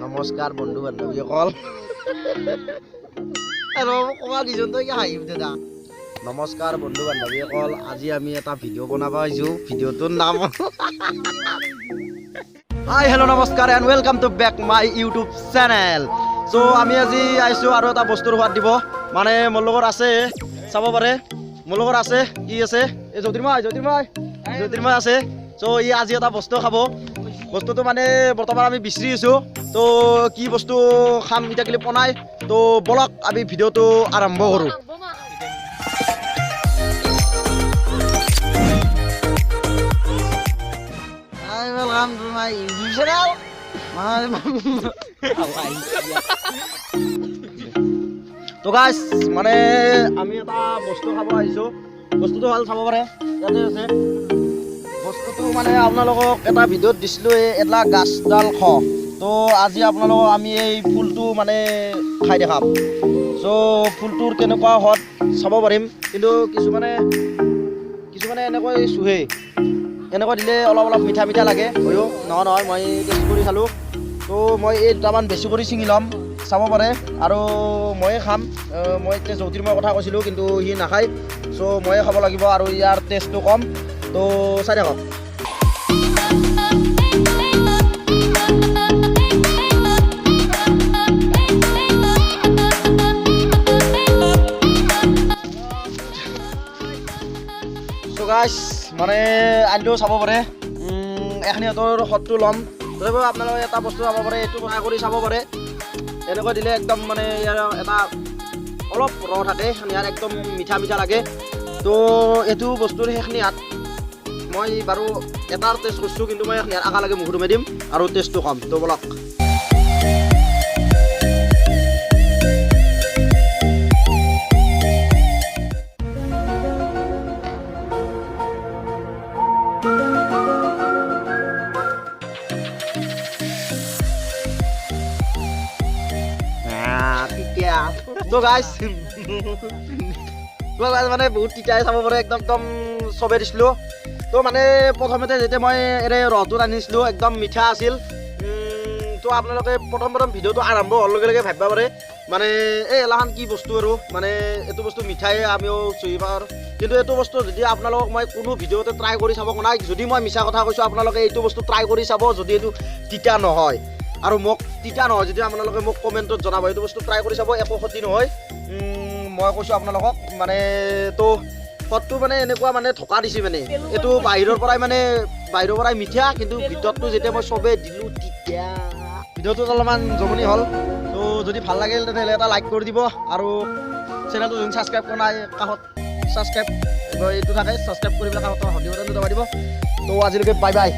নমস্কাৰ বন্ধু বান্ধৱীসকল। নমস্কাৰ বন্ধু বান্ধৱীসকল, আজি আমি এটা ভিডিঅ' বনাব আহিছোঁ। ভিডিঅ'টোৰ নাম হাই হেল্ল' নমস্কাৰ and welcome to back my YouTube channel. So' আমি আজি আহিছোঁ আৰু এটা বস্তুৰ সোৱাদ দিব, মানে মোৰ লগত আছে, চাব পাৰে মোৰ লগত আছে, কি আছে এই জ্যোতিৰ্ময় আছে। চ' ই আজি এটা বস্তু খাব। বস্তুটো মানে বৰ্তমান আমি বিচাৰি আছোঁ, তো কি বস্তু খাম এতিয়া গেলি বনাই, তো বলক আমি ভিডিঅ'টো আৰম্ভ কৰোঁ। Welcome to my YouTube channel. তো গাইছ, মানে আমি এটা বস্তু খাব আহিছোঁ। বস্তুটো ভাল চাব পাৰে, ইয়াতে আছে বস্তুটো। মানে আপোনালোকক এটা ভিডিঅ'ত দিছিলোঁ, এটা গাছডাল খ, তো আজি আপোনালোকক আমি এই ফুলটো মানে খাই দেখাম। চ' ফুলটোৰ কেনেকুৱা সোৱাদ চাব পাৰিম, কিন্তু কিছুমানে এনেকৈ চুহে, এনেকৈ দিলে অলপ অলপ মিঠা মিঠা লাগে। হয়ো নহয় মই টেষ্ট কৰি চালোঁ, তো মই এই দুটামান বেছি কৰি ছিঙি ল'ম, চাব পাৰে। আৰু ময়ে খাম। মই এতিয়া জ্যোতিৰ্ময়ৰ কথা কৈছিলোঁ, কিন্তু সি নাখায়, চ' ময়ে খাব লাগিব আৰু ইয়াৰ টেষ্টটো কম, তো চাই থাকক। চ' গাইছ, মানে আনিলেও চাব পাৰে, এখিনি সিহঁতৰ সোৱাদটো ল'ম। তথাপিও আপোনালোকে এটা বস্তু চাব পাৰে, এইটো ট্ৰাই কৰি চাব পাৰে। এনেকৈ দিলে একদম মানে ইয়াৰ এটা অলপ ৰ থাকে, ইয়াৰ একদম মিঠা মিঠা লাগে। তো এইটো বস্তুৰ সেইখিনি ইয়াত মই বাৰু এটাৰ টেষ্ট কৰিছোঁ, কিন্তু মই ইয়াৰ আগালৈকে মুখত সোমাই দিম আৰু টেষ্টটো কম। তো বলক। তো গাইছ মানে বহুত তিতাই চাব পাৰে, একদম চবে দিছিলোঁ। তো মানে প্ৰথমতে যেতিয়া মই ৰহটোত আনিছিলোঁ, একদম মিঠা আছিল। তো আপোনালোকে প্ৰথম ভিডিঅ'টো আৰম্ভ হোৱাৰ লগে লগে ভাবিব পাৰে মানে এই এলাখান কি বস্তু আৰু, মানে এইটো বস্তু মিঠাই আমিও চুই পাওঁ, কিন্তু এইটো বস্তু যদি আপোনালোকক মই কোনো ভিডিঅ'তে ট্ৰাই কৰি চাব নাই। যদি মই মিছা কথা কৈছোঁ, আপোনালোকে এইটো বস্তু ট্ৰাই কৰি চাব, যদি এইটো তিতা নহয় আৰু মোক তিতা নহয়, যদি আপোনালোকে মোক কমেণ্টত জনাব। এইটো বস্তু ট্ৰাই কৰি চাব, একো ক্ষতি নহয়। মই কৈছোঁ আপোনালোকক, মানে তো সোৱাদটো মানে এনেকুৱা মানে ঢকা দিছে, মানে এইটো বাহিৰৰ পৰাই মিঠা, কিন্তু ভিতৰটো যেতিয়া মই চবেই দিলোঁ তেতিয়া ভিডিঅ'টোত অলপমান জমনি হ'ল। তো যদি ভাল লাগিল তেনেহ'লে এটা লাইক কৰি দিব, আৰু চেনেলটো যোন ছাবস্ক্ৰাইব কৰা নাই, কাষত ছাবস্ক্ৰাইব এইটো থাকে, ছাবস্ক্ৰাইব কৰি পেলাই কাষত ঘণ্টি বাটনটো দবাই দিব। তো আজিলৈকে বাই বাই।